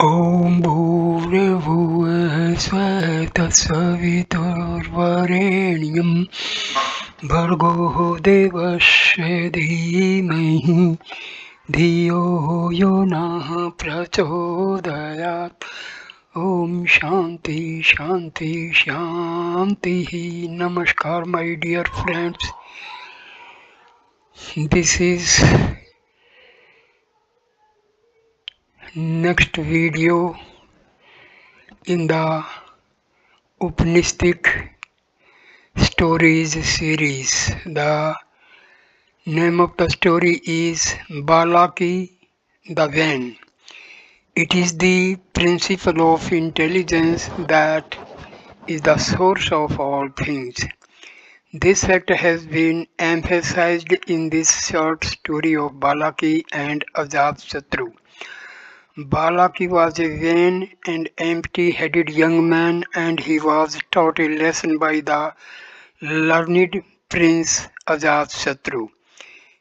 ॐ भूर्भुवः स्वः तत्सवितुर्वरेण्यं भर्गो देवस्य धीमहि धियो यो नः प्रचोदयात् ॐ शांति शांति शांति. Namaskar my dear friends. This is next video in the Upanishadic stories series. The name of the story is Balaki the Van. It is the principle of intelligence that is the source of all things. This fact has been emphasized in this short story of Balaki and Ajatashatru. Balaki was a vain and empty-headed young man, and he was taught a lesson by the learned prince Ajatashatru.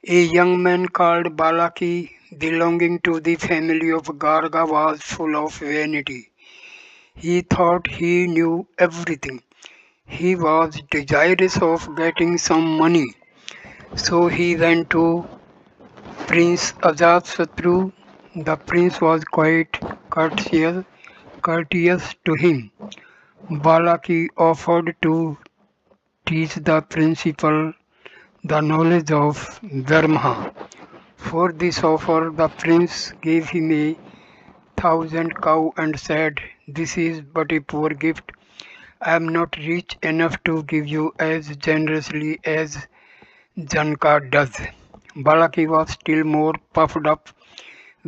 A young man called Balaki, belonging to the family of Garga, was full of vanity. He thought he knew everything. He was desirous of getting some money, so he went to Prince Ajatashatru. The prince was quite courteous to him. Balaki offered to teach the principal the knowledge of Dharma. For this offer, the prince gave him 1,000 cows and said, "This is but a poor gift. I am not rich enough to give you as generously as Janka does." Balaki was still more puffed up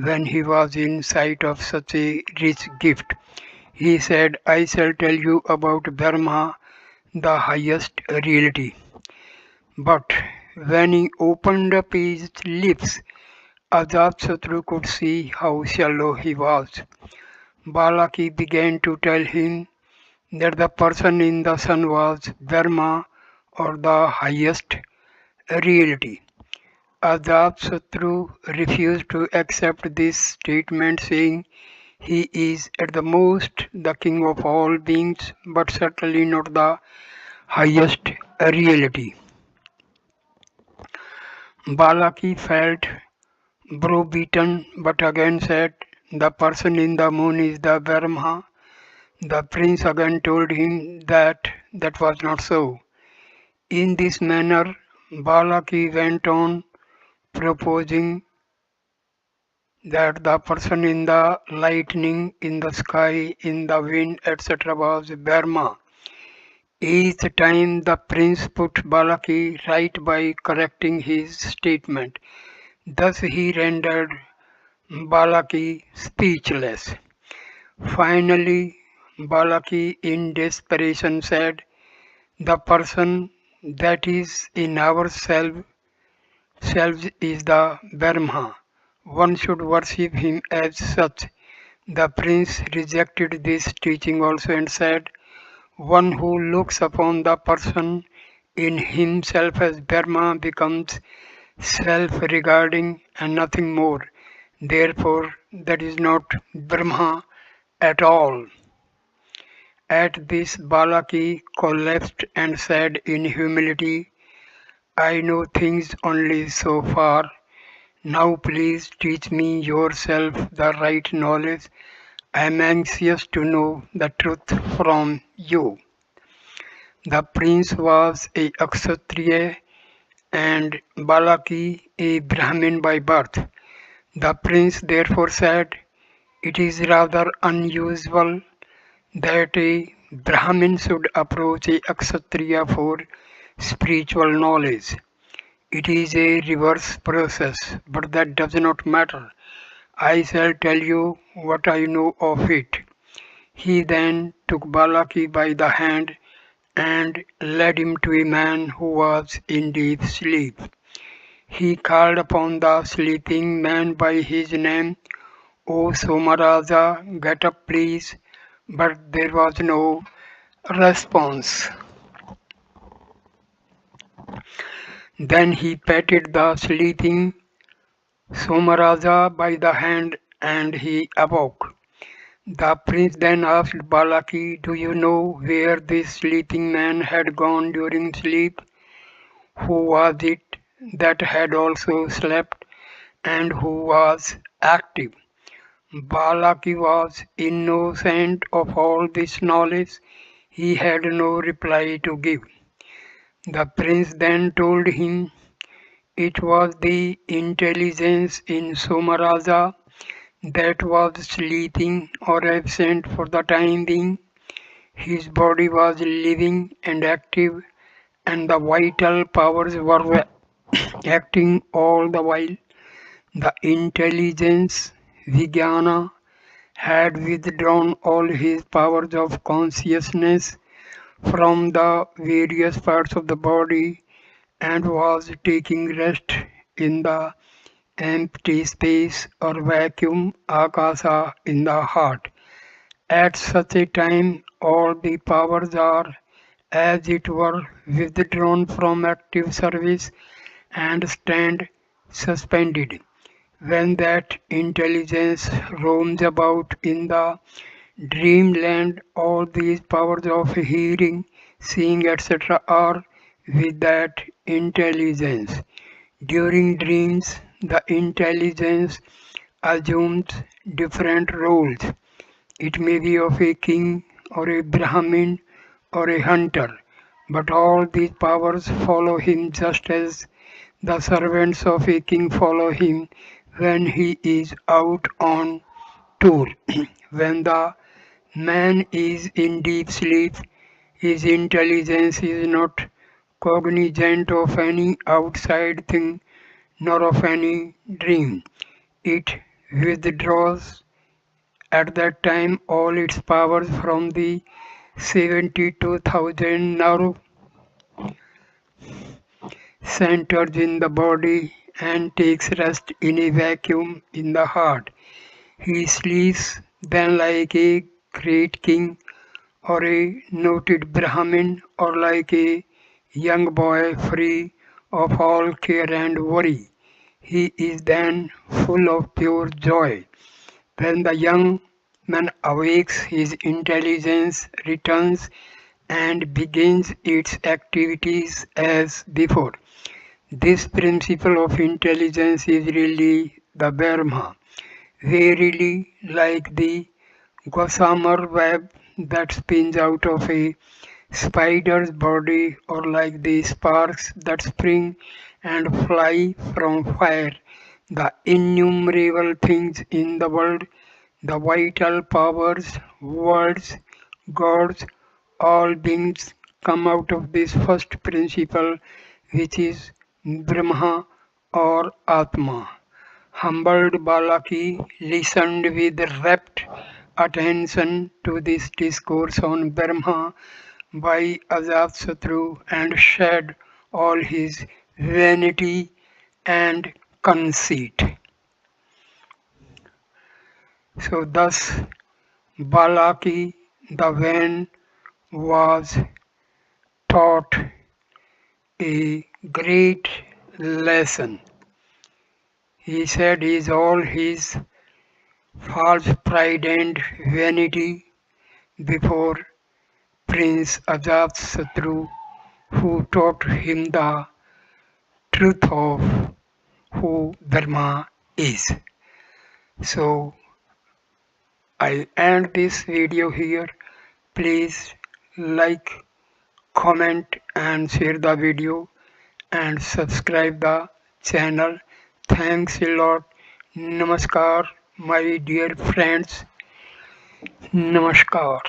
when he was in sight of such a rich gift. He said, "I shall tell you about Dharma, the highest reality." But when he opened up his lips, Ajatashatru could see how shallow he was. Balaki began to tell him that the person in the sun was Dharma, or the highest reality. Ajatashatru refused to accept this statement, saying, "He is at the most the king of all beings, but certainly not the highest reality." Balaki felt browbeaten, but again said, "The person in the moon is the Brahma." The prince again told him that that was not so. In this manner, Balaki went on proposing that the person in the lightning, in the sky, in the wind, etc. was Brahma. Each time the prince put Balaki right by correcting his statement. Thus he rendered Balaki speechless. Finally, Balaki in desperation said, "The person that is in ourselves is the Brahma. One should worship him as such." The prince rejected this teaching also and said, "One who looks upon the person in himself as Brahma becomes self-regarding and nothing more. Therefore, that is not Brahma at all." At this, Balaki collapsed and said in humility, "I know things only so far. Now please teach me yourself the right knowledge. I am anxious to know the truth from you." The prince was a Kshatriya and Balaki a Brahmin by birth. The prince therefore said, "It is rather unusual that a Brahmin should approach a Kshatriya for spiritual knowledge. It is a reverse process, but that does not matter. I shall tell you what I know of it." He then took Balaki by the hand and led him to a man who was in deep sleep. He called upon the sleeping man by his name, "O Somaraja, get up please." But there was no response. Then he patted the sleeping Somaraja by the hand and he awoke. The prince then asked Balaki, "Do you know where this sleeping man had gone during sleep? Who was it that had also slept, and who was active?" Balaki was innocent of all this knowledge. He had no reply to give. The prince then told him it was the intelligence in Somaraja that was sleeping or absent for the time being. His body was living and active, and the vital powers were acting all the while. The intelligence, Vijnana, had withdrawn all his powers of consciousness from the various parts of the body and was taking rest in the empty space or vacuum akasa in the heart. At such a time, all the powers are, as it were, withdrawn from active service and stand suspended. When that intelligence roams about in the dreamland, all these powers of hearing, seeing, etc., are with that intelligence. During dreams, the intelligence assumes different roles. It may be of a king or a Brahmin or a hunter, but all these powers follow him just as the servants of a king follow him when he is out on tour. When the man is in deep sleep, his intelligence is not cognizant of any outside thing nor of any dream. It withdraws at that time all its powers from the 72,000 nerve centers in the body and takes rest in a vacuum in the heart. He sleeps then like a great king or a noted Brahmin or like a young boy free of all care and worry. He is then full of pure joy. When the young man awakes, his intelligence returns and begins its activities as before. This principle of intelligence is really the Brahma, verily like the gossamer web that spins out of a spider's body, or like the sparks that spring and fly from fire. The innumerable things in the world, the vital powers, words, gods, all beings come out of this first principle, which is Brahma or Atma. Humbled Balaki listened with rapt attention to this discourse on Brahma by Ajatasattu and shed all his vanity and conceit. So thus Balaki the vain was taught a great lesson. He said is all his false pride and vanity before Prince Ajatasattu, who taught him the truth of who Dharma is. So I end this video here. Please like, comment and share the video and subscribe the channel. Thanks a lot. Namaskar, my dear friends. Namaskar.